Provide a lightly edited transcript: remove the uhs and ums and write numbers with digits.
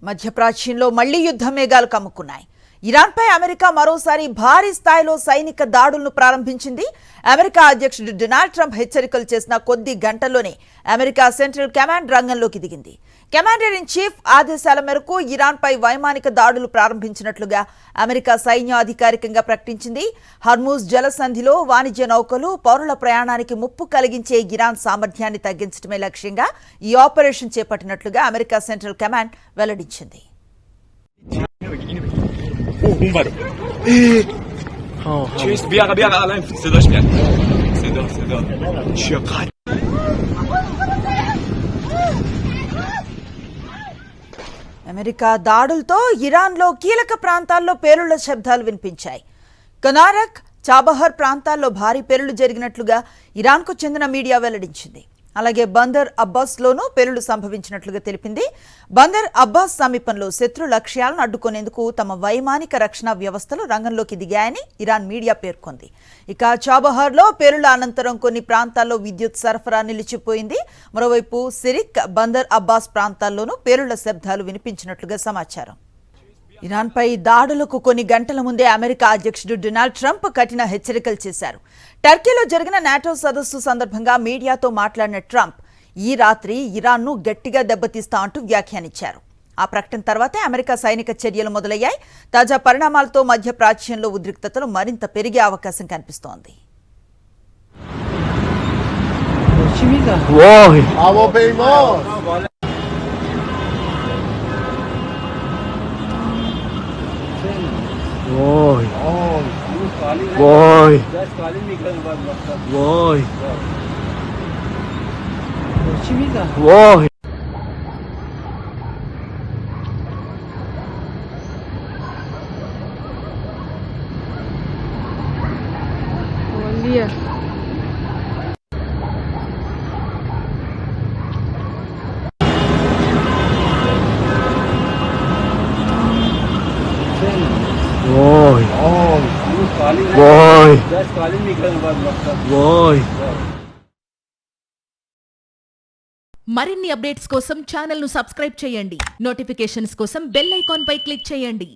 మధ్యప్రాచ్యంలో మళ్లీ యుద్ధ మేఘాలు కమ్ముకున్నాయి. ఇరాన్పై అమెరికా మరోసారి భారీ స్థాయిలో సైనిక దాడులను ప్రారంభించింది. అమెరికా అధ్యక్షుడు డొనాల్డ్ ట్రంప్ హెచ్చరికలు చేసిన కొద్ది గంటల్లోనే అమెరికా సెంట్రల్ కమాండ్ రంగంలోకి దిగింది. కమాండర్ ఇన్ చీఫ్ ఆదేశాల మేరకు ఇరాన్పై వైమానిక దాడులు ప్రారంభించినట్లుగా అమెరికా సైన్యం అధికారికంగా ప్రకటించింది. హర్మూజ్ జలసంధిలో వాణిజ్య నౌకలు, పౌరుల ప్రయాణానికి ముప్పు కలిగించే ఇరాన్ సామర్థ్యాన్ని తగ్గించడమే లక్ష్యంగా ఈ ఆపరేషన్ చేపట్టినట్లుగా అమెరికా సెంట్రల్ కమాండ్ వెల్లడించింది. 공발이. Tschüss, biara, allein. C'est doch schwer. C'est doch. Tschüss, gerade. America దాడులతో ఇరాన్లో కీలక ప్రాంతాల్లో పేలుళ్ల శబ్దాలు వినిపించాయి. కనారక్, చాబహర్ ప్రాంతాల్లో భారీ పేలుళ్లు జరిగినట్లుగా ఇరాన్కు చెందిన మీడియా వెల్లడించింది. అలాగే బందర్ అబ్బాస్లోనూ పేలుళ్లు సంభవించినట్లుగా తెలిపింది. బందర్ అబ్బాస్ సమీపంలో శత్రు లక్ష్యాలను అడ్డుకునేందుకు తమ వైమానిక రక్షణ వ్యవస్థలు రంగంలోకి దిగాయని ఇరాన్ మీడియా పేర్కొంది. ఇక చాబహార్లో పేలుళ్ల అనంతరం కొన్ని ప్రాంతాల్లో విద్యుత్ సరఫరా నిలిచిపోయింది. మరోవైపు సిరిక్, బందర్ అబ్బాస్ ప్రాంతాల్లోనూ పేలుళ్ల శబ్దాలు వినిపించినట్లుగా సమాచారం. ఇరాన్పై దాడులకు కొన్ని గంటల ముందే అమెరికా అధ్యక్షుడు డొనాల్డ్ ట్రంప్ కఠిన హెచ్చరికలు చేశారు. టర్కీలో జరిగిన నాటో సదస్సు సందర్భంగా మీడియాతో మాట్లాడిన ట్రంప్ ఈ రాత్రి ఇరాన్ను గట్టిగా దెబ్బతీస్తా అంటూ వ్యాఖ్యానించారు. ఆ ప్రకటన తర్వాతే అమెరికా సైనిక చర్యలు మొదలయ్యాయి. తాజా పరిణామాలతో మధ్యప్రాచ్యంలో ఉద్రిక్తతలు మరింత పెరిగే అవకాశం కనిపిస్తోంది. మరిన్ని అప్డేట్స్ కోసం ఛానల్ ను సబ్స్క్రైబ్ చేయండి. నోటిఫికేషన్స్ కోసం బెల్ ఐకాన్ పై క్లిక్ చేయండి.